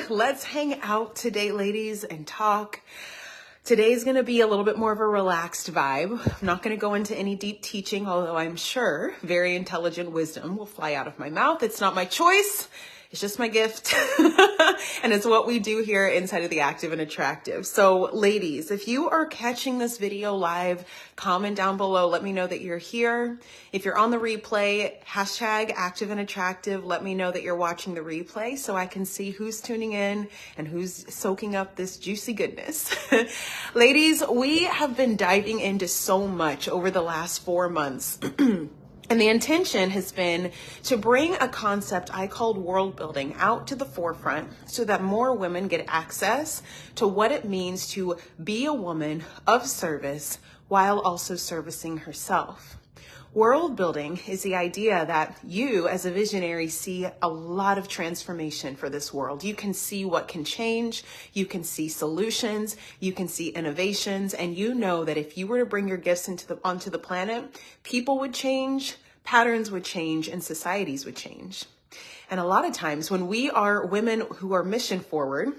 Let's hang out today, ladies, and talk. Today's going to be a little bit more of a relaxed vibe. I'm not going to go into any deep teaching, although I'm sure very intelligent wisdom will fly out of my mouth. It's not my choice. It's just my gift. And it's what we do here inside of the Active and Attractive. So ladies, if you are catching this video live, comment down below. Let me know that you're here. If you're on the replay, hashtag Active and Attractive. Let me know that you're watching the replay so I can see who's tuning in and who's soaking up this juicy goodness. Ladies, we have been diving into so much over the last 4 months. And the intention has been to bring a concept I called world building out to the forefront so that more women get access to what it means to be a woman of service while also servicing herself. World building is the idea that you as a visionary see a lot of transformation for this world. You can see what can change, you can see solutions, you can see innovations, and you know that if you were to bring your gifts onto the planet, people would change, patterns would change, and societies would change. And a lot of times when we are women who are mission forward,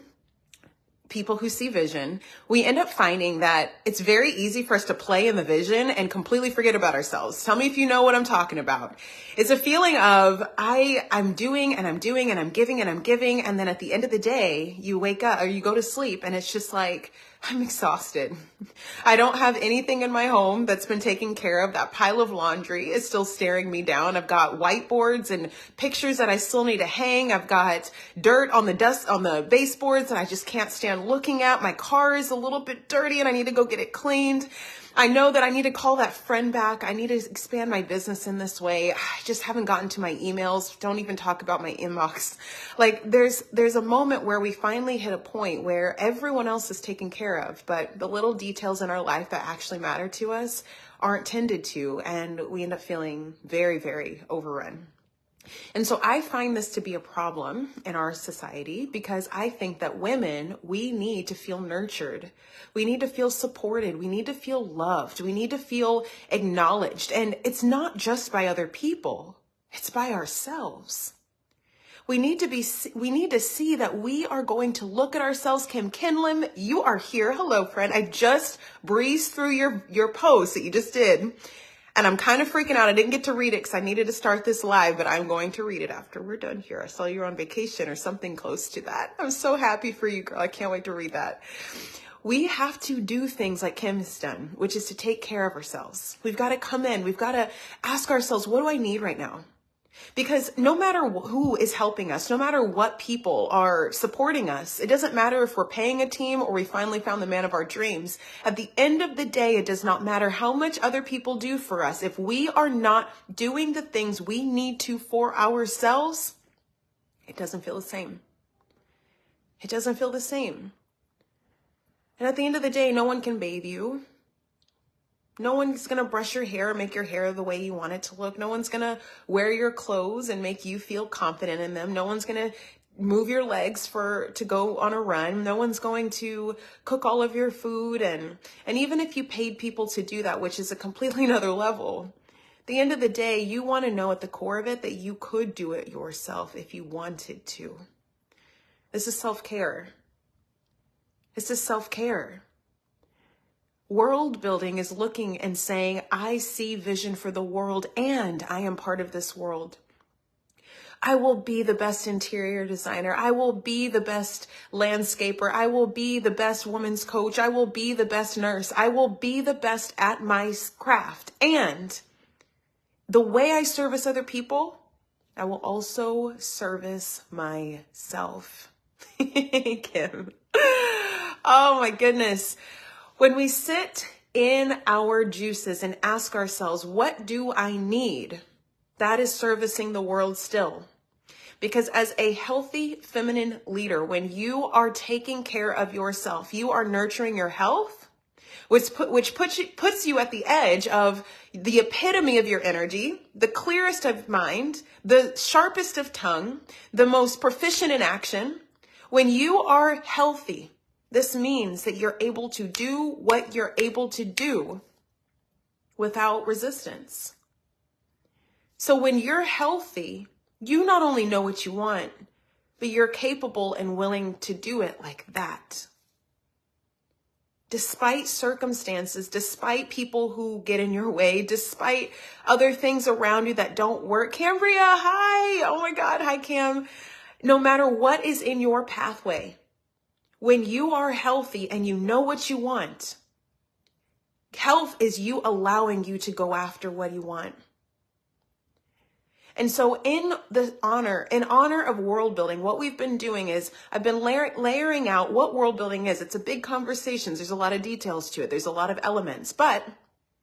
people who see vision, we end up finding that it's very easy for us to play in the vision and completely forget about ourselves. Tell me if you know what I'm talking about. It's a feeling of I'm doing and I'm doing and I'm giving and I'm giving. And then at the end of the day, you wake up or you go to sleep and it's just like, I'm exhausted. I don't have anything in my home that's been taken care of. That pile of laundry is still staring me down. I've got whiteboards and pictures that I still need to hang. I've got dirt on the baseboards that I just can't stand looking at. My car is a little bit dirty and I need to go get it cleaned. I know that I need to call that friend back. I need to expand my business in this way. I just haven't gotten to my emails. Don't even talk about my inbox. Like there's a moment where we finally hit a point where everyone else is taken care of, but the little details in our life that actually matter to us aren't tended to, and we end up feeling very, very overrun. And so I find this to be a problem in our society because I think that women, we need to feel nurtured. We need to feel supported. We need to feel loved. We need to feel acknowledged. And it's not just by other people. It's by ourselves. We need to see that we are going to look at ourselves. Kim Kinlan, you are here. Hello, friend. I just breezed through your post that you just did. And I'm kind of freaking out. I didn't get to read it because I needed to start this live, but I'm going to read it after we're done here. I saw you're on vacation or something close to that. I'm so happy for you, girl. I can't wait to read that. We have to do things like Kim has done, which is to take care of ourselves. We've got to come in. We've got to ask ourselves, what do I need right now? Because no matter who is helping us, no matter what people are supporting us, it doesn't matter if we're paying a team or we finally found the man of our dreams. At the end of the day, it does not matter how much other people do for us. If we are not doing the things we need to for ourselves, it doesn't feel the same. It doesn't feel the same. And at the end of the day, no one can bathe you. No one's going to brush your hair and make your hair the way you want it to look. No one's going to wear your clothes and make you feel confident in them. No one's going to move your legs to go on a run. No one's going to cook all of your food. And even if you paid people to do that, which is a completely another level, at the end of the day, you want to know at the core of it that you could do it yourself if you wanted to. This is self-care. This is self-care. World building is looking and saying, I see vision for the world and I am part of this world. I will be the best interior designer. I will be the best landscaper. I will be the best woman's coach. I will be the best nurse. I will be the best at my craft. And the way I service other people, I will also service myself. Kim. Oh my goodness. When we sit in our juices and ask ourselves, what do I need? That is servicing the world still. Because as a healthy feminine leader, when you are taking care of yourself, you are nurturing your health, which puts you at the edge of the epitome of your energy, the clearest of mind, the sharpest of tongue, the most proficient in action. When you are healthy, this means that you're able to do what you're able to do without resistance. So when you're healthy, you not only know what you want, but you're capable and willing to do it like that. Despite circumstances, despite people who get in your way, despite other things around you that don't work. Cambria, hi. Oh my God. Hi, Cam. No matter what is in your pathway, when you are healthy and you know what you want, health is you allowing you to go after what you want. And so in honor of world building, what we've been doing is I've been layering out what world building is. It's a big conversation. There's a lot of details to it. There's a lot of elements, but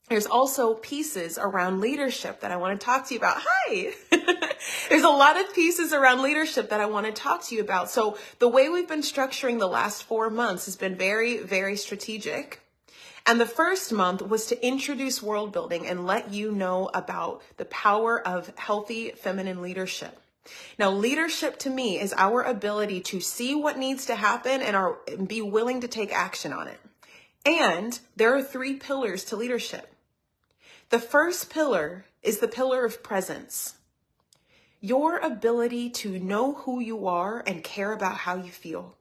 there's also pieces around leadership that I want to talk to you about. Hi. There's a lot of pieces around leadership that I want to talk to you about. So the way we've been structuring the last 4 months has been very, very strategic. And the first month was to introduce world building and let you know about the power of healthy feminine leadership. Now, leadership to me is our ability to see what needs to happen and be willing to take action on it. And there are 3 pillars to leadership. The first pillar is the pillar of presence. Your ability to know who you are and care about how you feel.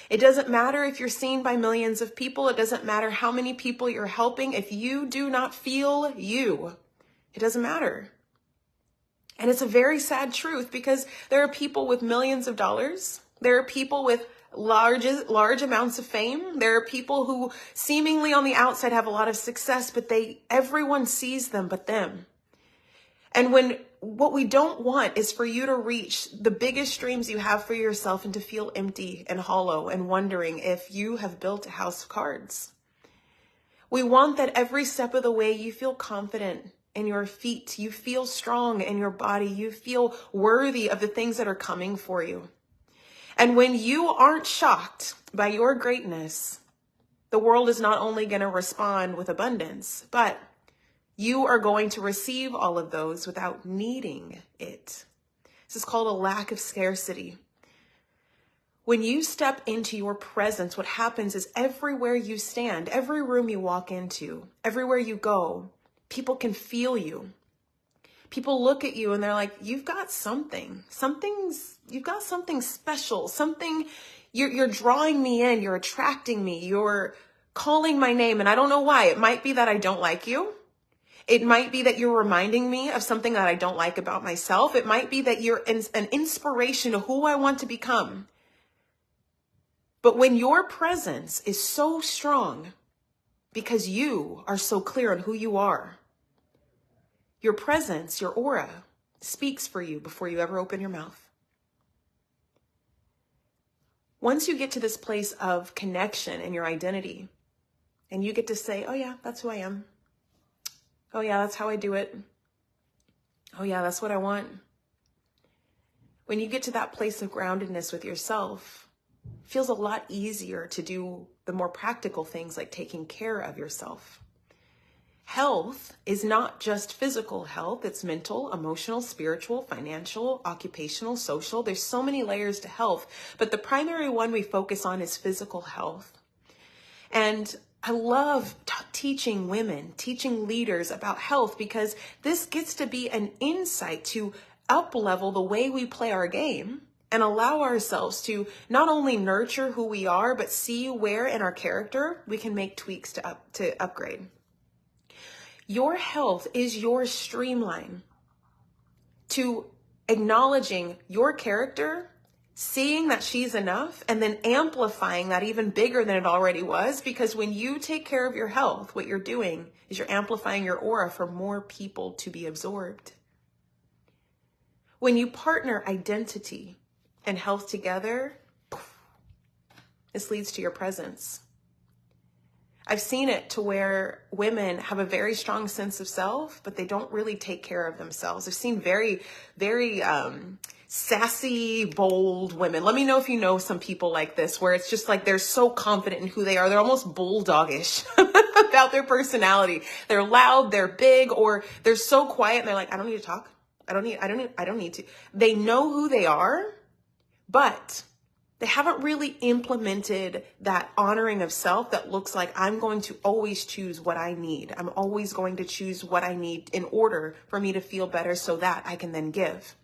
It doesn't matter if you're seen by millions of people. It doesn't matter how many people you're helping. If you do not feel you, it doesn't matter. And it's a very sad truth because there are people with millions of dollars. There are people with large amounts of fame. There are people who seemingly on the outside have a lot of success, but everyone sees them but them. And what we don't want is for you to reach the biggest dreams you have for yourself and to feel empty and hollow and wondering if you have built a house of cards. We want that every step of the way you feel confident in your feet, you feel strong in your body, you feel worthy of the things that are coming for you. And when you aren't shocked by your greatness, the world is not only going to respond with abundance, but you are going to receive all of those without needing it. This is called a lack of scarcity. When you step into your presence, what happens is everywhere you stand, every room you walk into, everywhere you go, people can feel you. People look at you and they're like, you've got something. You've got something special. You're drawing me in. You're attracting me. You're calling my name. And I don't know why. It might be that I don't like you. It might be that you're reminding me of something that I don't like about myself. It might be that you're an inspiration to who I want to become. But when your presence is so strong because you are so clear on who you are, your presence, your aura speaks for you before you ever open your mouth. Once you get to this place of connection in your identity and you get to say, oh yeah, that's who I am. Oh yeah, that's how I do it. Oh yeah, that's what I want. When you get to that place of groundedness with yourself, it feels a lot easier to do the more practical things like taking care of yourself. Health is not just physical health. It's mental, emotional, spiritual, financial, occupational, social. There's so many layers to health, but the primary one we focus on is physical health. And I love teaching women, teaching leaders about health because this gets to be an insight to up-level the way we play our game and allow ourselves to not only nurture who we are, but see where in our character we can make tweaks to upgrade. Your health is your streamline to acknowledging your character, seeing that she's enough, and then amplifying that even bigger than it already was. Because when you take care of your health, what you're doing is you're amplifying your aura for more people to be absorbed. When you partner identity and health together, this leads to your presence. I've seen it to where women have a very strong sense of self, but they don't really take care of themselves. I've seen very, very sassy, bold women. Let me know if you know some people like this, where it's just like they're so confident in who they are. They're almost bulldogish about their personality. They're loud, they're big, or they're so quiet and they're like, I don't need to talk. I don't need to. They know who they are, but they haven't really implemented that honoring of self that looks like I'm going to always choose what I need. I'm always going to choose what I need in order for me to feel better so that I can then give.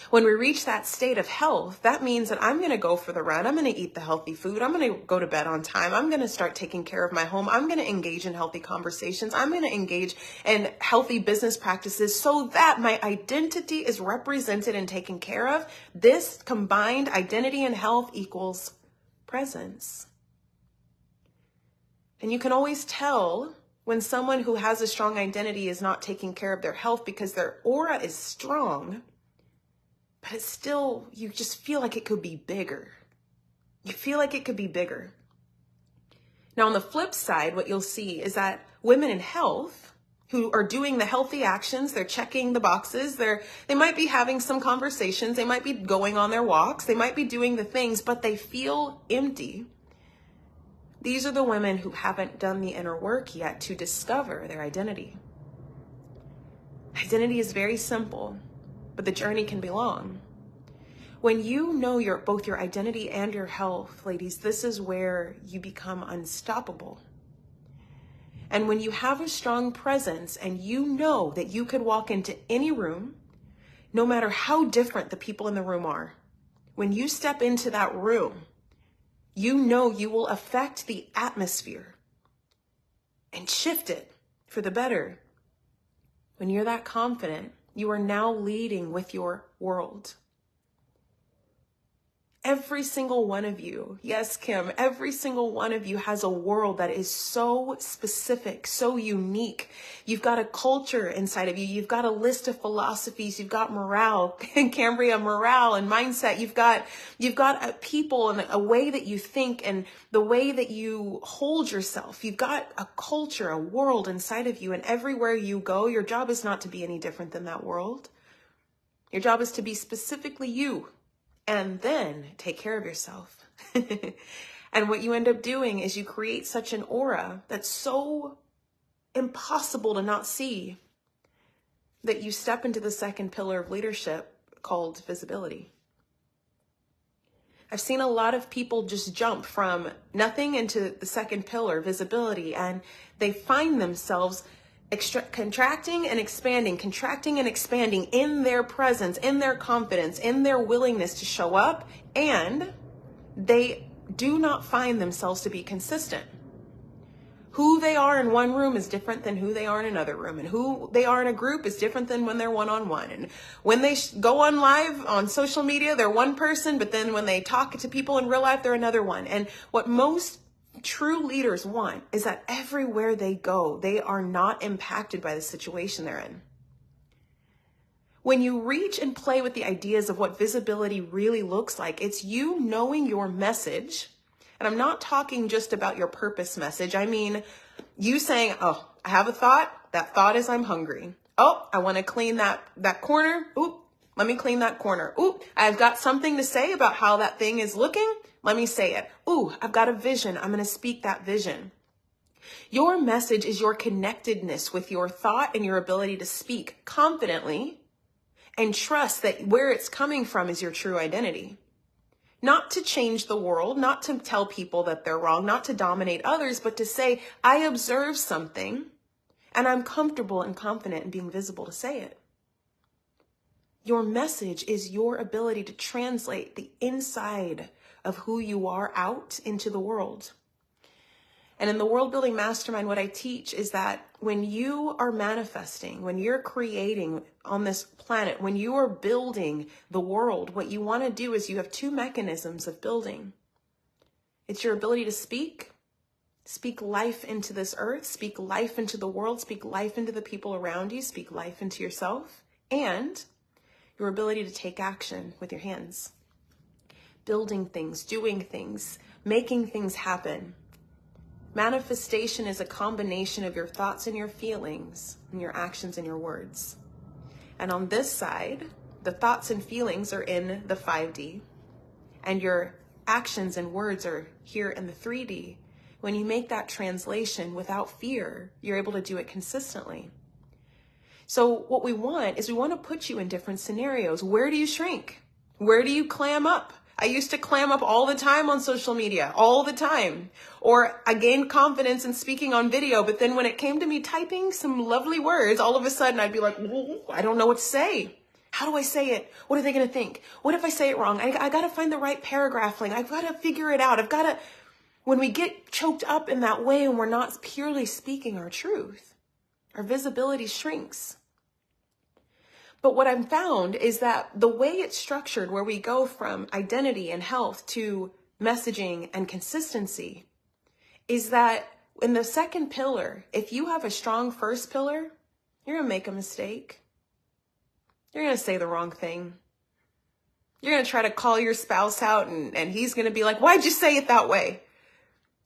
When we reach that state of health, that means that I'm going to go for the run. I'm going to eat the healthy food. I'm going to go to bed on time. I'm going to start taking care of my home. I'm going to engage in healthy conversations. I'm going to engage in healthy business practices so that my identity is represented and taken care of. This combined identity and health equals presence. And you can always tell when someone who has a strong identity is not taking care of their health because their aura is strong, but it's still, you just feel like it could be bigger. You feel like it could be bigger. Now, on the flip side, what you'll see is that women in health who are doing the healthy actions, they're checking the boxes, they might be having some conversations, they might be going on their walks, they might be doing the things, but they feel empty. These are the women who haven't done the inner work yet to discover their identity. Identity is very simple, but the journey can be long. When you know both your identity and your health, ladies, this is where you become unstoppable. And when you have a strong presence and you know that you could walk into any room, no matter how different the people in the room are, when you step into that room, you know you will affect the atmosphere and shift it for the better. When you're that confident, you are now leading with your world. Every single one of you, yes, Kim, every single one of you has a world that is so specific, so unique. You've got a culture inside of you. You've got a list of philosophies. You've got morale, Cambria, morale and mindset. You've got a people and a way that you think and the way that you hold yourself. You've got a culture, a world inside of you. And everywhere you go, your job is not to be any different than that world. Your job is to be specifically you. And then take care of yourself. And what you end up doing is you create such an aura that's so impossible to not see that you step into the second pillar of leadership called visibility. I've seen a lot of people just jump from nothing into the second pillar, visibility, and they find themselves contracting and expanding in their presence, in their confidence, in their willingness to show up, and they do not find themselves to be consistent. Who they are in one room is different than who they are in another room, and who they are in a group is different than when they're one-on-one. And when they go on live on social media, they're one person, but then when they talk to people in real life, they're another one. And what most true leaders want is that everywhere they go, they are not impacted by the situation they're in. When you reach and play with the ideas of what visibility really looks like, it's you knowing your message. And I'm not talking just about your purpose message. I mean, you saying, oh, I have a thought. That thought is I'm hungry. Oh, I want to clean that corner. Oop, let me clean that corner. Oop, I've got something to say about how that thing is looking. Let me say it. Ooh, I've got a vision. I'm going to speak that vision. Your message is your connectedness with your thought and your ability to speak confidently and trust that where it's coming from is your true identity. Not to change the world, not to tell people that they're wrong, not to dominate others, but to say, I observe something and I'm comfortable and confident in being visible to say it. Your message is your ability to translate the inside of who you are out into the world. And in the World Building Mastermind, what I teach is that when you are manifesting, when you're creating on this planet, when you are building the world, what you want to do is you have two mechanisms of building. It's your ability to speak life into this earth, speak life into the world, speak life into the people around you, speak life into yourself, and your ability to take action with your hands. Building things, doing things, making things happen. Manifestation is a combination of your thoughts and your feelings and your actions and your words. And on this side, the thoughts and feelings are in the 5D and your actions and words are here in the 3D. When you make that translation without fear, you're able to do it consistently. So what we want is we want to put you in different scenarios. Where do you shrink? Where do you clam up? I used to clam up all the time on social media, all the time. Or I gained confidence in speaking on video, but then when it came to me typing some lovely words, all of a sudden I'd be like, I don't know what to say. How do I say it? What are they going to think? What if I say it wrong? I got to find the right paragraph link. I've got to figure it out. When we get choked up in that way and we're not purely speaking our truth, our visibility shrinks. But what I've found is that the way it's structured, where we go from identity and health to messaging and consistency, is that in the second pillar, if you have a strong first pillar, you're going to make a mistake. You're going to say the wrong thing. You're going to try to call your spouse out and he's going to be like, why'd you say it that way?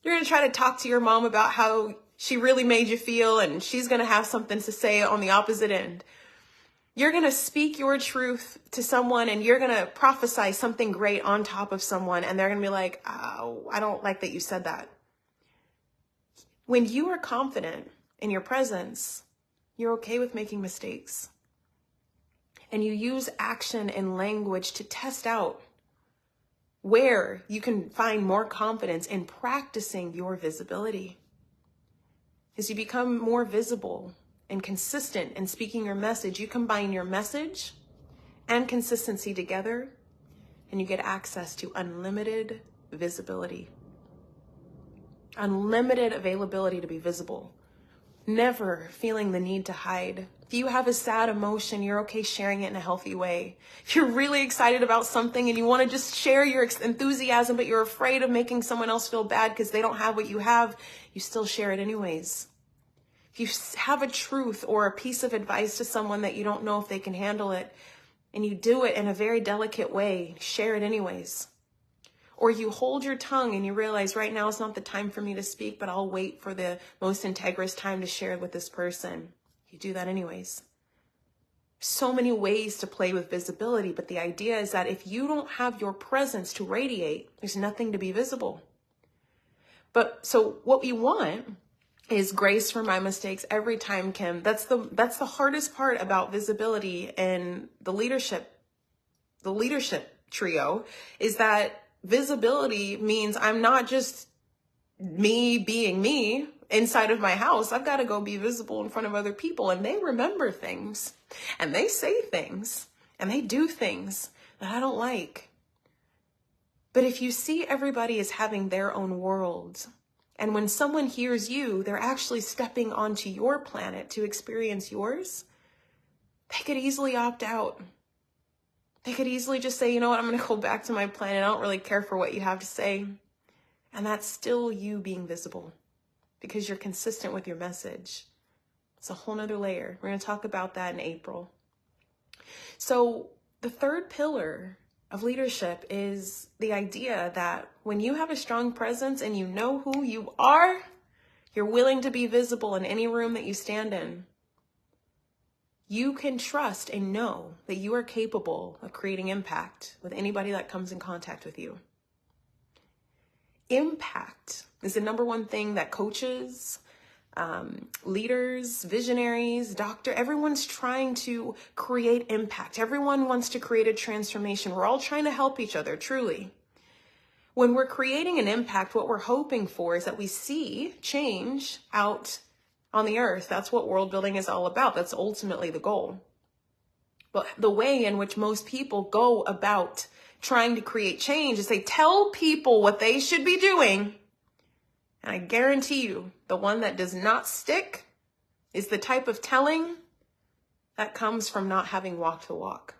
You're going to try to talk to your mom about how she really made you feel, and she's going to have something to say on the opposite end. You're going to speak your truth to someone and you're going to prophesy something great on top of someone, and they're going to be like, oh, I don't like that you said that. When you are confident in your presence, you're okay with making mistakes. And you use action and language to test out where you can find more confidence in practicing your visibility. As you become more visible and consistent in speaking your message, you combine your message and consistency together, and you get access to unlimited visibility. Unlimited availability to be visible. Never feeling the need to hide. If you have a sad emotion, you're okay sharing it in a healthy way. If you're really excited about something and you want to just share your enthusiasm, but you're afraid of making someone else feel bad because they don't have what you have, you still share it anyways. If you have a truth or a piece of advice to someone that you don't know if they can handle it, and you do it in a very delicate way, share it anyways. Or you hold your tongue and you realize right now is not the time for me to speak, but I'll wait for the most integrous time to share it with this person. You do that anyways. So many ways to play with visibility, but the idea is that if you don't have your presence to radiate, there's nothing to be visible. But so what we want is grace for my mistakes every time, Kim. That's the hardest part about visibility in the leadership trio, is that visibility means I'm not just me being me inside of my house. I've got to go be visible in front of other people, and they remember things and they say things and they do things that I don't like. But if you see everybody as having their own world, and when someone hears you, they're actually stepping onto your planet to experience yours, they could easily opt out. They could easily just say, you know what, I'm going to go back to my planet. I don't really care for what you have to say. And that's still you being visible because you're consistent with your message. It's a whole nother layer. We're going to talk about that in April. So the third pillar of leadership is the idea that when you have a strong presence and you know who you are, you're willing to be visible in any room that you stand in. You can trust and know that you are capable of creating impact with anybody that comes in contact with you. Impact is the number one thing that coaches, leaders, visionaries, everyone's trying to create impact. Everyone wants to create a transformation. We're all trying to help each other, truly. When we're creating an impact, what we're hoping for is that we see change out on the earth. That's what world building is all about. That's ultimately the goal. But the way in which most people go about trying to create change is they tell people what they should be doing. And I guarantee you, the one that does not stick is the type of telling that comes from not having walked the walk.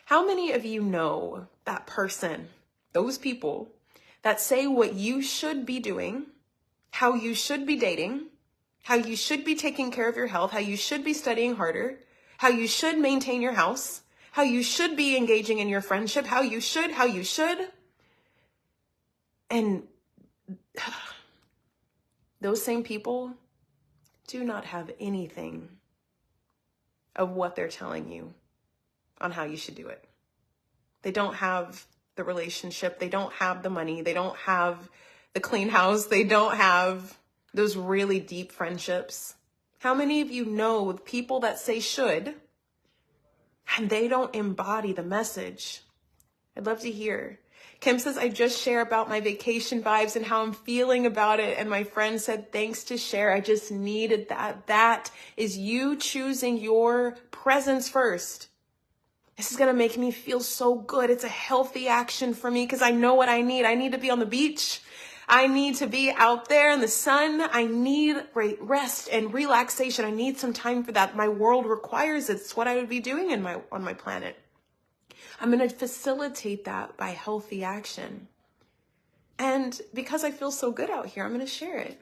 How many of you know that person, those people that say what you should be doing, how you should be dating, how you should be taking care of your health, how you should be studying harder, how you should maintain your house, how you should be engaging in your friendship, how you should. And those same people do not have anything of what they're telling you on how you should do it. They don't have the relationship. They don't have the money. They don't have the clean house. They don't have those really deep friendships. How many of you know people that say should and they don't embody the message? I'd love to hear. Kim says, I just share about my vacation vibes and how I'm feeling about it. And my friend said, thanks to share. I just needed that. That is you choosing your presence first. This is going to make me feel so good. It's a healthy action for me because I know what I need. I need to be on the beach. I need to be out there in the sun. I need rest and relaxation. I need some time for that. My world requires it. It's what I would be doing on my planet. I'm going to facilitate that by healthy action. And because I feel so good out here, I'm going to share it.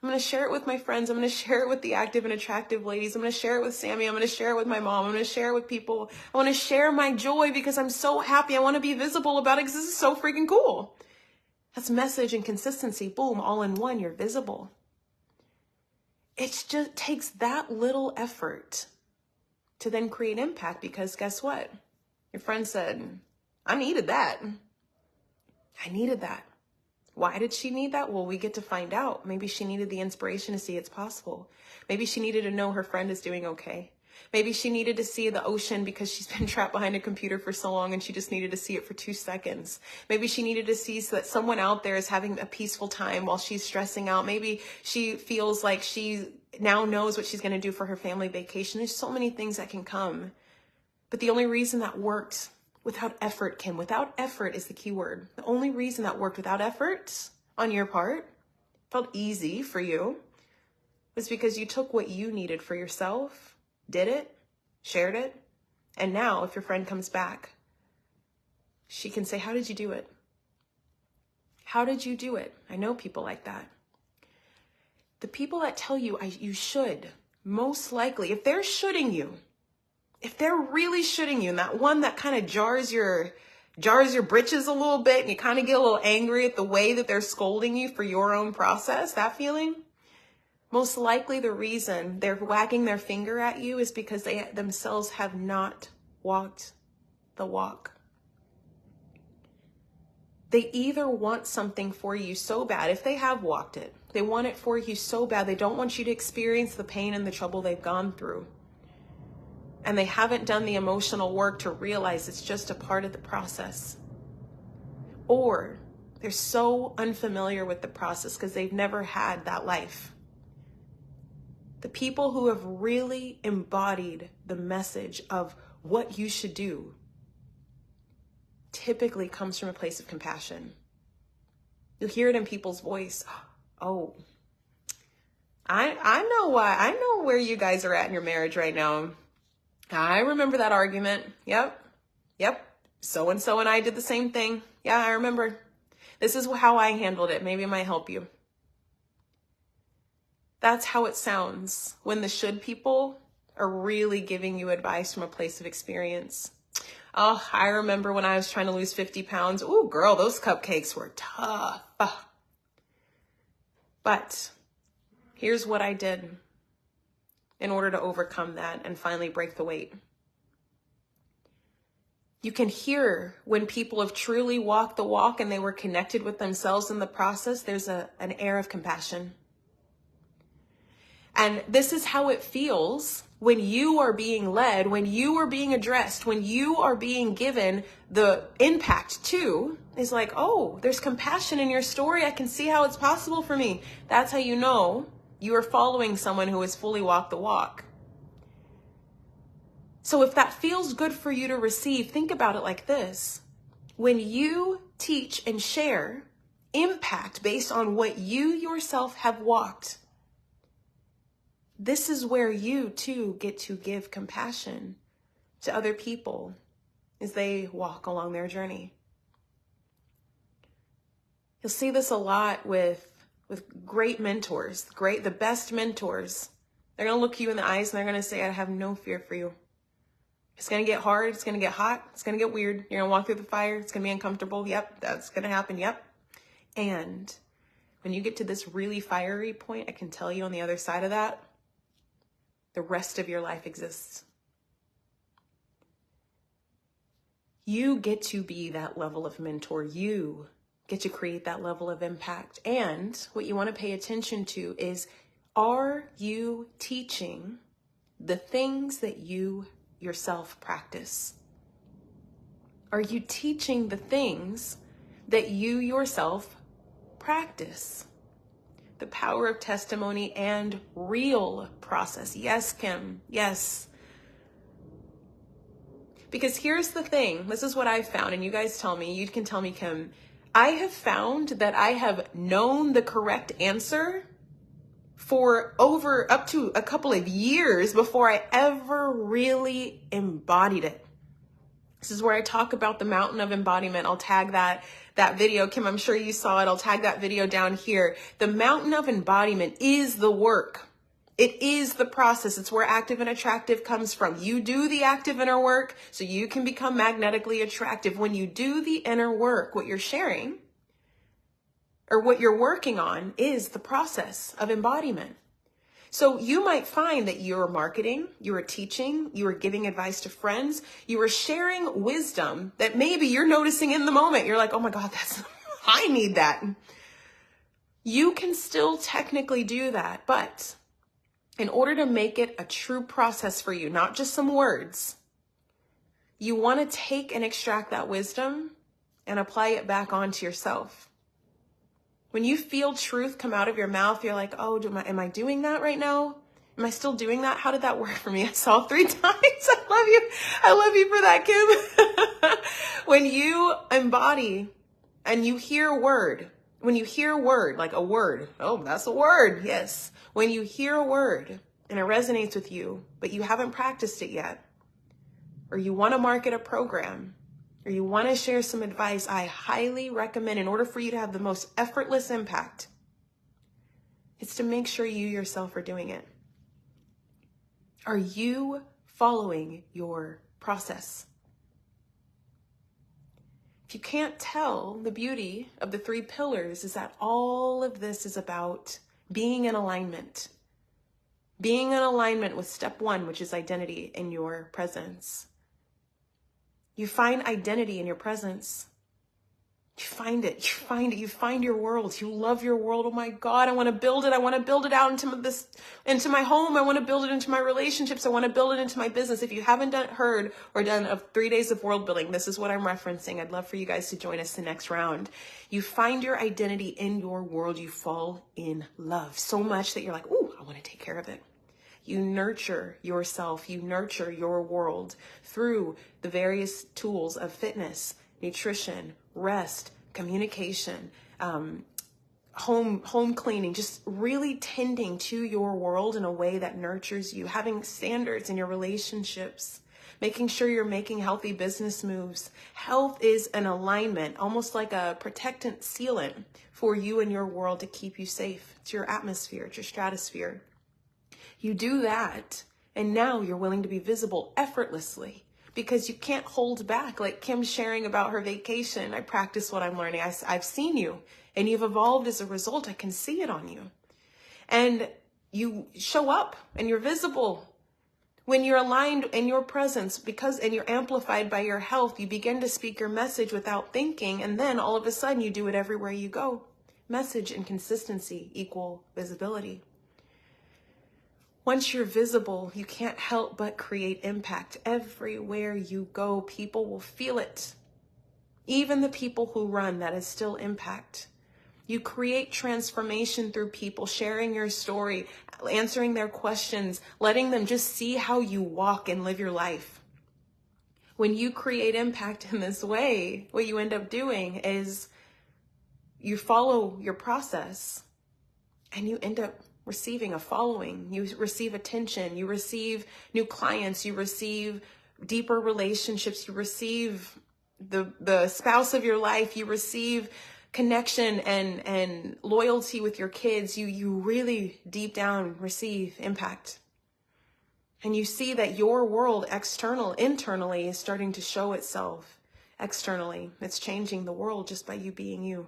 I'm going to share it with my friends. I'm going to share it with the active and attractive ladies. I'm going to share it with Sammy. I'm going to share it with my mom. I'm going to share it with people. I want to share my joy because I'm so happy. I want to be visible about it because this is so freaking cool. That's message and consistency. Boom, all in one. You're visible. It just takes that little effort to then create impact because guess what? Your friend said, I needed that. I needed that. Why did she need that? Well, we get to find out. Maybe she needed the inspiration to see it's possible. Maybe she needed to know her friend is doing okay. Maybe she needed to see the ocean because she's been trapped behind a computer for so long and she just needed to see it for 2 seconds. Maybe she needed to see so that someone out there is having a peaceful time while she's stressing out. Maybe she feels like she now knows what she's going to do for her family vacation. There's so many things that can come. But the only reason that worked without effort, Kim, without effort is the key word. The only reason that worked without effort on your part, felt easy for you, was because you took what you needed for yourself, did it, shared it, and now if your friend comes back, she can say, how did you do it? How did you do it? I know people like that. The people that tell you you should, most likely, if they're shoulding you, if they're really shoulding you, and that one that kind of jars your britches a little bit and you kind of get a little angry at the way that they're scolding you for your own process, that feeling, most likely the reason they're wagging their finger at you is because they themselves have not walked the walk. They either want something for you so bad, if they have walked it, they want it for you so bad, they don't want you to experience the pain and the trouble they've gone through. And they haven't done the emotional work to realize it's just a part of the process. Or they're so unfamiliar with the process because they've never had that life. The people who have really embodied the message of what you should do typically comes from a place of compassion. You'll hear it in people's voice. Oh, I know why. I know where you guys are at in your marriage right now. I remember that argument. Yep. So-and-so and I did the same thing. Yeah, I remember. This is how I handled it. Maybe it might help you. That's how it sounds when the should people are really giving you advice from a place of experience. Oh, I remember when I was trying to lose 50 pounds. Ooh, girl, those cupcakes were tough. But here's what I did in order to overcome that and finally break the weight. You can hear when people have truly walked the walk and they were connected with themselves in the process, there's an air of compassion. And this is how it feels when you are being led, when you are being addressed, when you are being given the impact too, is like, oh, there's compassion in your story. I can see how it's possible for me. That's how you know you are following someone who has fully walked the walk. So if that feels good for you to receive, think about it like this. When you teach and share impact based on what you yourself have walked, this is where you too get to give compassion to other people as they walk along their journey. You'll see this a lot with great mentors, the best mentors. They're going to look you in the eyes and they're going to say, I have no fear for you. It's going to get hard. It's going to get hot. It's going to get weird. You're going to walk through the fire. It's going to be uncomfortable. Yep, that's going to happen. Yep. And when you get to this really fiery point, I can tell you on the other side of that, the rest of your life exists. You get to be that level of mentor. You get to create that level of impact. And what you want to pay attention to is, are you teaching the things that you yourself practice? Are you teaching the things that you yourself practice? The power of testimony and real process. Yes, Kim. Yes. Because here's the thing. This is what I've found, and you guys tell me. You can tell me, Kim. I have found that I have known the correct answer for up to a couple of years before I ever really embodied it. This is where I talk about the mountain of embodiment. I'll tag that video. Kim, I'm sure you saw it. I'll tag that video down here. The mountain of embodiment is the work. It is the process. It's where active and attractive comes from. You do the active inner work so you can become magnetically attractive. When you do the inner work, what you're sharing or what you're working on is the process of embodiment. So you might find that you're marketing, you are teaching, you are giving advice to friends, you are sharing wisdom that maybe you're noticing in the moment. You're like, oh my God, I need that. You can still technically do that, but in order to make it a true process for you, not just some words, you want to take and extract that wisdom and apply it back onto yourself. When you feel truth come out of your mouth, you're like, oh, am I doing that right now? Am I still doing that? How did that work for me? I saw 3 times. I love you. I love you for that, Kim. When you embody and you hear word, like a word, oh, that's a word. Yes. When you hear a word and it resonates with you, but you haven't practiced it yet, or you want to market a program, or you want to share some advice, I highly recommend, in order for you to have the most effortless impact, it's to make sure you yourself are doing it. Are you following your process? If you can't tell, the beauty of the 3 pillars is that all of this is about being in alignment. Being in alignment with step 1, which is identity in your presence. You find identity in your presence. You find it. You find your world. You love your world. Oh my God, I want to build it. I want to build it out into my home. I want to build it into my relationships. I want to build it into my business. If you haven't heard or done of 3 days of world building, this is what I'm referencing. I'd love for you guys to join us the next round. You find your identity in your world. You fall in love so much that you're like, ooh, I want to take care of it. You nurture yourself, you nurture your world through the various tools of fitness, nutrition, rest, communication, home cleaning, just really tending to your world in a way that nurtures you, having standards in your relationships, making sure you're making healthy business moves. Health is an alignment, almost like a protectant sealant for you and your world to keep you safe. It's your atmosphere, it's your stratosphere. You do that, and now you're willing to be visible effortlessly because you can't hold back. Like Kim sharing about her vacation, I practice what I'm learning. I've seen you, and you've evolved as a result. I can see it on you. And you show up, and you're visible. When you're aligned in your presence, and you're amplified by your health, you begin to speak your message without thinking, and then all of a sudden you do it everywhere you go. Message and consistency equal visibility. Once you're visible, you can't help but create impact. Everywhere you go, people will feel it. Even the people who run, that is still impact. You create transformation through people sharing your story, answering their questions, letting them just see how you walk and live your life. When you create impact in this way, what you end up doing is you follow your process and you end up receiving a following, you receive attention, you receive new clients, you receive deeper relationships, you receive the spouse of your life, you receive connection and loyalty with your kids. You really deep down receive impact. And you see that your world internally is starting to show itself externally. It's changing the world just by you being you.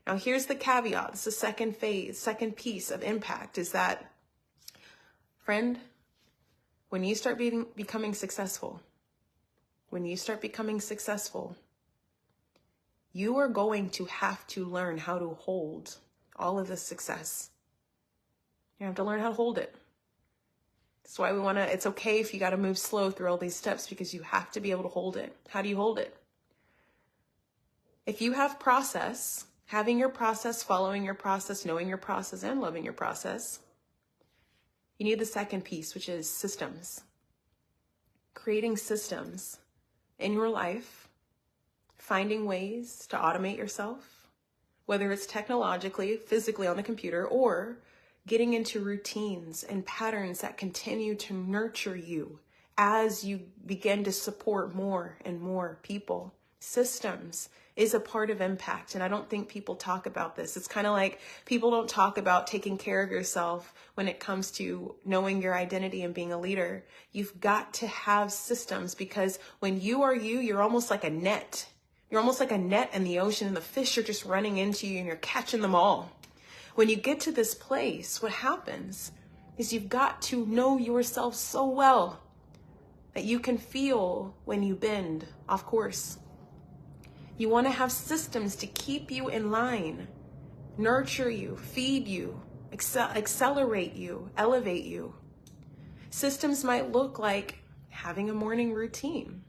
Now, here's the caveat. It's the second piece of impact is that, friend, when you start becoming successful, you are going to have to learn how to hold all of this success. You have to learn how to hold it. That's why we want to, it's okay if you got to move slow through all these steps, because you have to be able to hold it. How do you hold it? If you have process, having your process, following your process, knowing your process, and loving your process, you need the second piece, which is systems. Creating systems in your life, finding ways to automate yourself, whether it's technologically, physically on the computer, or getting into routines and patterns that continue to nurture you as you begin to support more and more people. Systems is a part of impact, and I don't think people talk about this. It's kind of like people don't talk about taking care of yourself when it comes to knowing your identity and being a leader. You've got to have systems, because when you are you, you're almost like a net. You're almost like a net in the ocean, and the fish are just running into you and you're catching them all. When you get to this place, what happens is you've got to know yourself so well that you can feel when you bend off course. You want to have systems to keep you in line, nurture you, feed you, accelerate you, elevate you. Systems might look like having a morning routine.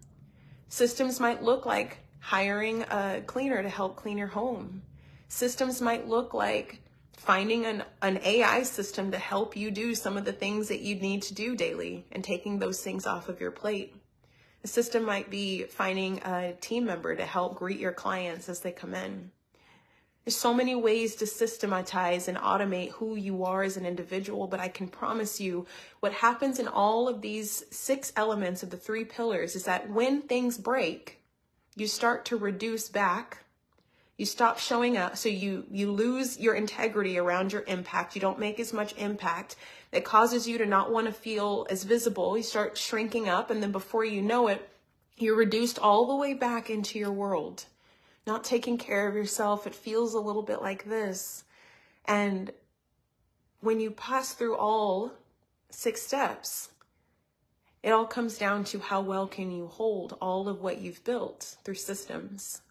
Systems might look like hiring a cleaner to help clean your home. Systems might look like finding an AI system to help you do some of the things that you need to do daily and taking those things off of your plate. A system might be finding a team member to help greet your clients as they come in. There's so many ways to systematize and automate who you are as an individual, but I can promise you what happens in all of these 6 elements of the 3 pillars is that when things break, you start to reduce back. You stop showing up, so you lose your integrity around your impact. You don't make as much impact. It causes you to not want to feel as visible. You start shrinking up, and then before you know it, you're reduced all the way back into your world. Not taking care of yourself. It feels a little bit like this. And when you pass through all 6 steps, it all comes down to how well can you hold all of what you've built through systems.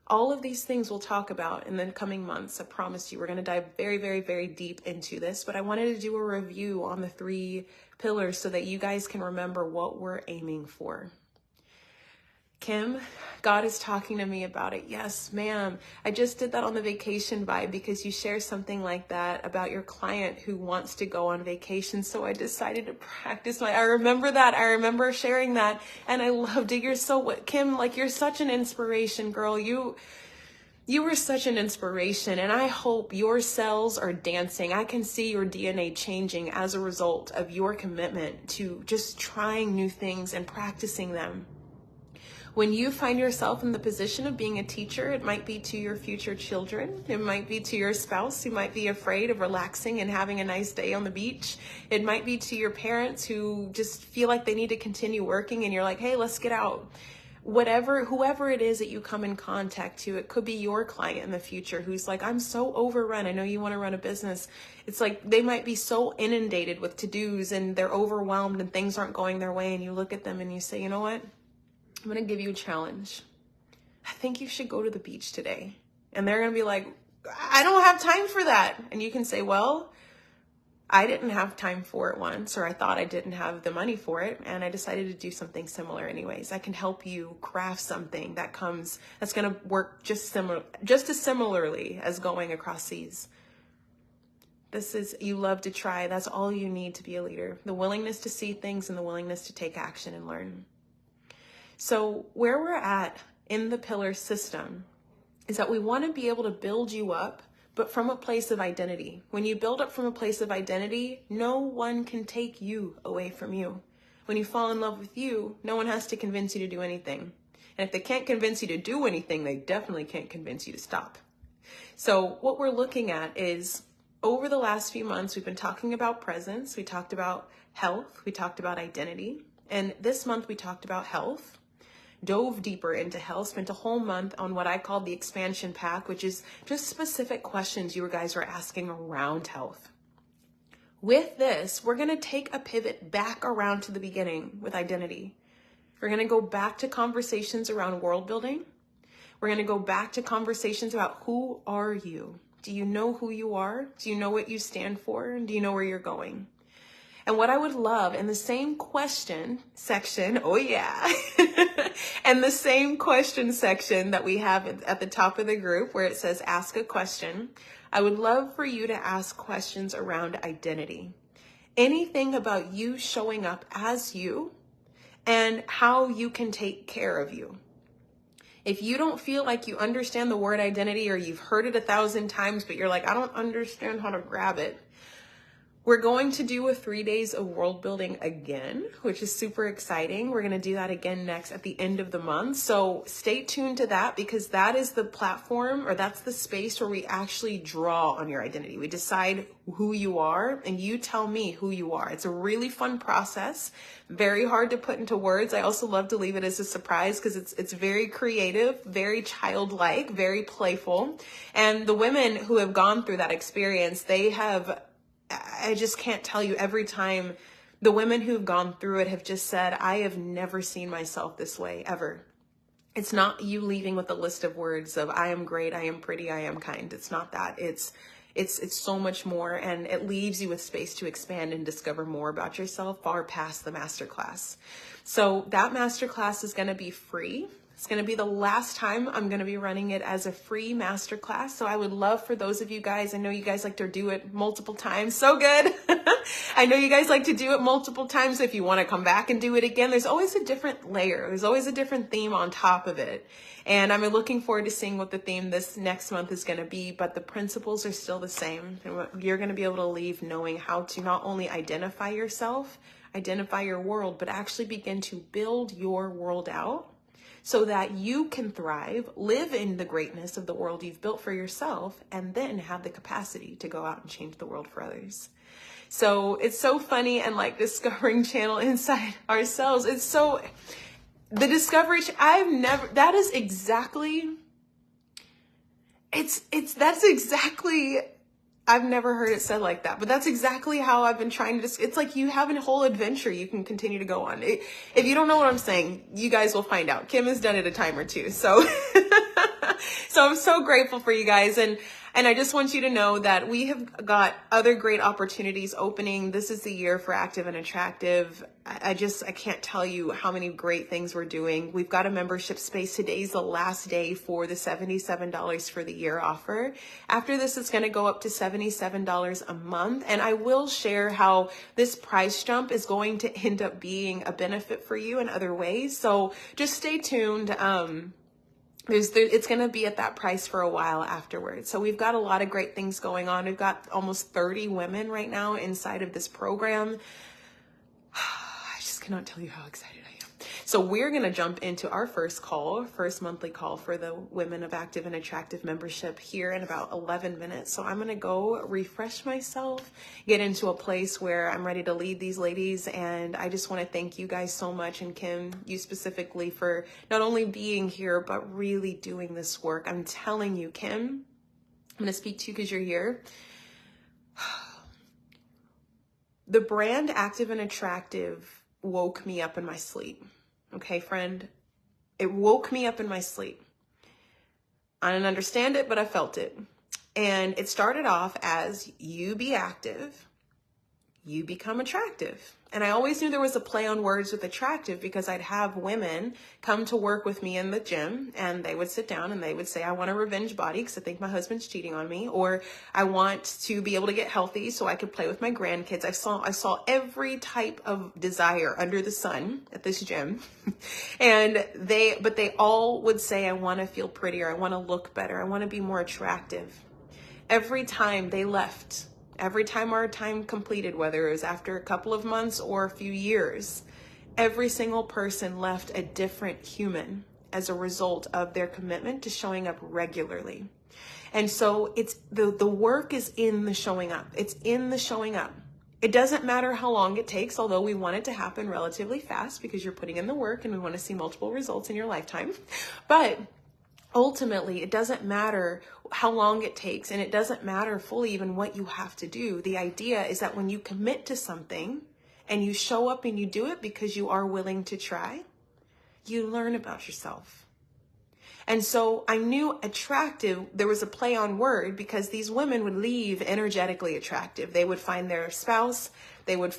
All of these things we'll talk about in the coming months. I promise you, we're going to dive very, very, very deep into this. But I wanted to do a review on the 3 pillars so that you guys can remember what we're aiming for. Kim, God is talking to me about it. Yes, ma'am. I just did that on the vacation vibe because you share something like that about your client who wants to go on vacation. So I decided to practice I remember that. I remember sharing that and I loved it. You're so, Kim, like you're such an inspiration, girl. You were such an inspiration, and I hope your cells are dancing. I can see your DNA changing as a result of your commitment to just trying new things and practicing them. When you find yourself in the position of being a teacher, it might be to your future children. It might be to your spouse who might be afraid of relaxing and having a nice day on the beach. It might be to your parents who just feel like they need to continue working and you're like, hey, let's get out. Whoever it is that you come in contact to, it could be your client in the future who's like, I'm so overrun. I know you want to run a business. It's like they might be so inundated with to-dos and they're overwhelmed and things aren't going their way. And you look at them and you say, you know what? I'm going to give you a challenge. I think you should go to the beach today. And they're going to be like, I don't have time for that. And you can say, well, I didn't have time for it once, or I thought I didn't have the money for it. And I decided to do something similar anyways. I can help you craft something that's going to work just as similarly as going across seas. This is, you love to try. That's all you need to be a leader. The willingness to see things and the willingness to take action and learn. So where we're at in the pillar system is that we want to be able to build you up, but from a place of identity. When you build up from a place of identity, no one can take you away from you. When you fall in love with you, no one has to convince you to do anything. And if they can't convince you to do anything, they definitely can't convince you to stop. So what we're looking at is over the last few months, we've been talking about presence. We talked about health. We talked about identity. And this month we talked about health. Dove deeper into health, spent a whole month on what I called the expansion pack, which is just specific questions you guys were asking around health. With this, we're going to take a pivot back around to the beginning with identity. We're going to go back to conversations around world building. We're going to go back to conversations about who are you? Do you know who you are? Do you know what you stand for? And do you know where you're going? And what I would love in the same question section, oh yeah, and the same question section that we have at the top of the group where it says ask a question, I would love for you to ask questions around identity. Anything about you showing up as you and how you can take care of you. If you don't feel like you understand the word identity, or you've heard it 1,000 times, but you're like, I don't understand how to grab it, we're going to do a 3 days of world building again, which is super exciting. We're going to do that again next at the end of the month. So stay tuned to that, because that is the platform, or that's the space where we actually draw on your identity. We decide who you are and you tell me who you are. It's a really fun process, very hard to put into words. I also love to leave it as a surprise because it's very creative, very childlike, very playful. And the women who have gone through that experience, I just can't tell you, every time the women who've gone through it have just said, I have never seen myself this way, ever. It's not you leaving with a list of words of I am great, I am pretty, I am kind. It's not that. It's so much more, and it leaves you with space to expand and discover more about yourself far past the masterclass. So that masterclass is going to be free. It's going to be the last time I'm going to be running it as a free masterclass. So I would love for those of you guys, I know you guys like to do it multiple times. So good. I know you guys like to do it multiple times. If you want to come back and do it again, there's always a different layer. There's always a different theme on top of it. And I'm looking forward to seeing what the theme this next month is going to be, but the principles are still the same. And you're going to be able to leave knowing how to not only identify yourself, identify your world, but actually begin to build your world out, so that you can thrive, live in the greatness of the world you've built for yourself, and then have the capacity to go out and change the world for others. So it's so funny, and like discovering channel inside ourselves. It's so, the discovery, that is exactly, that's exactly, I've never heard it said like that, but that's exactly how I've been trying to it's like you have a whole adventure you can continue to go on. If you don't know what I'm saying, you guys will find out. Kim has done it a time or two. So, so I'm so grateful for you guys. And I just want you to know that we have got other great opportunities opening. This is the year for Active and Attractive. I can't tell you how many great things we're doing. We've got a membership space. Today's the last day for the $77 for the year offer. After this, it's going to go up to $77 a month. And I will share how this price jump is going to end up being a benefit for you in other ways. So just stay tuned. It's going to be at that price for a while afterwards. So we've got a lot of great things going on. We've got almost 30 women right now inside of this program. I just cannot tell you how excited I am. So we're going to jump into our first monthly call for the Women of Active and Attractive membership here in about 11 minutes. So I'm going to go refresh myself, get into a place where I'm ready to lead these ladies. And I just want to thank you guys so much, and Kim, you specifically, for not only being here, but really doing this work. I'm telling you, Kim, I'm going to speak to you because you're here. The brand Active and Attractive woke me up in my sleep. Okay, friend, it woke me up in my sleep. I didn't understand it, but I felt it. And it started off as you be active, you become attractive. And I always knew there was a play on words with attractive, because I'd have women come to work with me in the gym, and they would sit down and they would say, I want a revenge body because I think my husband's cheating on me, or I want to be able to get healthy so I could play with my grandkids. I saw every type of desire under the sun at this gym. And they all would say, I want to feel prettier. I want to look better. I want to be more attractive. Every time they left, every time our time completed, whether it was after a couple of months or a few years, every single person left a different human as a result of their commitment to showing up regularly. And so it's the work is in the showing up. It's in the showing up. It doesn't matter how long it takes, although we want it to happen relatively fast because you're putting in the work and we want to see multiple results in your lifetime. But ultimately, it doesn't matter how long it takes, and it doesn't matter fully even what you have to do. The idea is that when you commit to something and you show up and you do it because you are willing to try, you learn about yourself. And so I knew attractive, there was a play on word, because these women would leave energetically attractive. They would find their spouse, They would,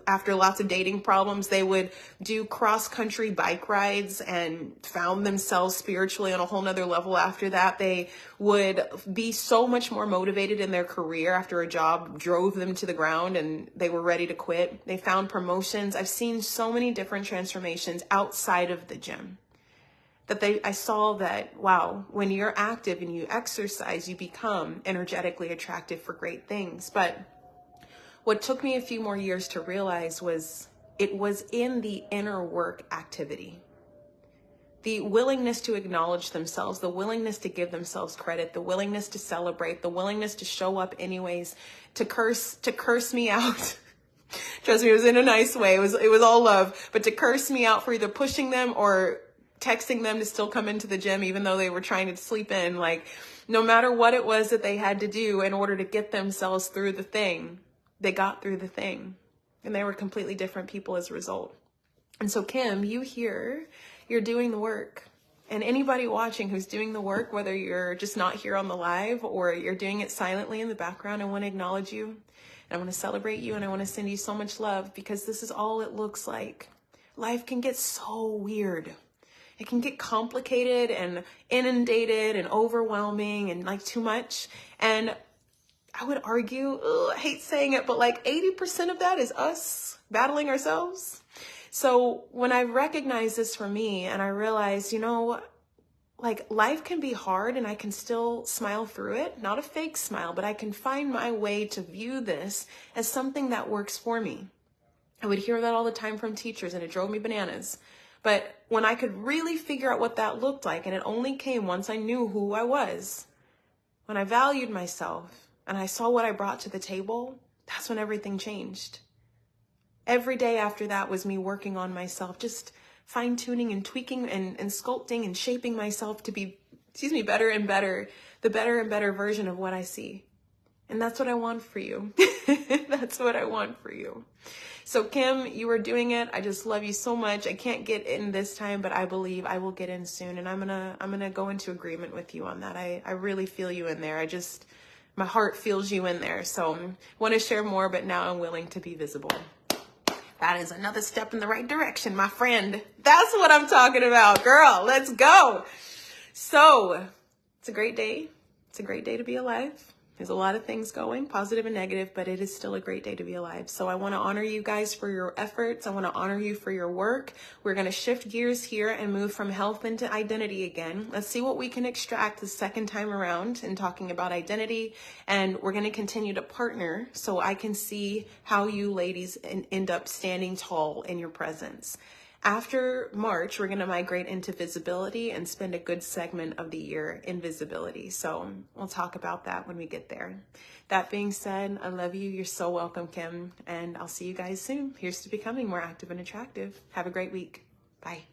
after lots of dating problems, they would do cross-country bike rides and found themselves spiritually on a whole nother level after that. They would be so much more motivated in their career after a job drove them to the ground and they were ready to quit. They found promotions. I've seen so many different transformations outside of the gym. I saw that, wow, when you're active and you exercise, you become energetically attractive for great things. But what took me a few more years to realize was it was in the inner work activity. The willingness to acknowledge themselves, the willingness to give themselves credit, the willingness to celebrate, the willingness to show up anyways, to curse me out. Trust me, it was in a nice way. It was all love, but to curse me out for either pushing them or texting them to still come into the gym, even though they were trying to sleep in. Like, no matter what it was that they had to do in order to get themselves through the thing, they got through the thing, and they were completely different people as a result. And so Kim, you're doing the work, and anybody watching who's doing the work, whether you're just not here on the live or you're doing it silently in the background, I want to acknowledge you, and I want to celebrate you, and I want to send you so much love, because this is all it looks like. Life can get so weird. It can get complicated and inundated and overwhelming and like too much. And I would argue, I hate saying it, but like 80% of that is us battling ourselves. So when I recognize this for me and I realize, like life can be hard and I can still smile through it, not a fake smile, but I can find my way to view this as something that works for me. I would hear that all the time from teachers and it drove me bananas. But when I could really figure out what that looked like, and it only came once I knew who I was, when I valued myself and I saw what I brought to the table, that's when everything changed. Every day after that was me working on myself, just fine-tuning and tweaking and sculpting and shaping myself to be, better and better, the better and better version of what I see. And that's what I want for you. That's what I want for you. So Kim, you are doing it. I just love you so much. I can't get in this time, but I believe I will get in soon. And I'm gonna go into agreement with you on that. I really feel you in there. My heart feels you in there. So I want to share more, but now I'm willing to be visible. That is another step in the right direction, my friend. That's what I'm talking about, girl. Let's go. So it's a great day. It's a great day to be alive. There's a lot of things going, positive and negative, but it is still a great day to be alive. So I want to honor you guys for your efforts. I want to honor you for your work. We're going to shift gears here and move from health into identity again. Let's see what we can extract the second time around in talking about identity. And we're going to continue to partner so I can see how you ladies end up standing tall in your presence. After March, we're going to migrate into visibility and spend a good segment of the year in visibility. So we'll talk about that when we get there. That being said, I love you. You're so welcome, Kim. And I'll see you guys soon. Here's to becoming more active and attractive. Have a great week. Bye.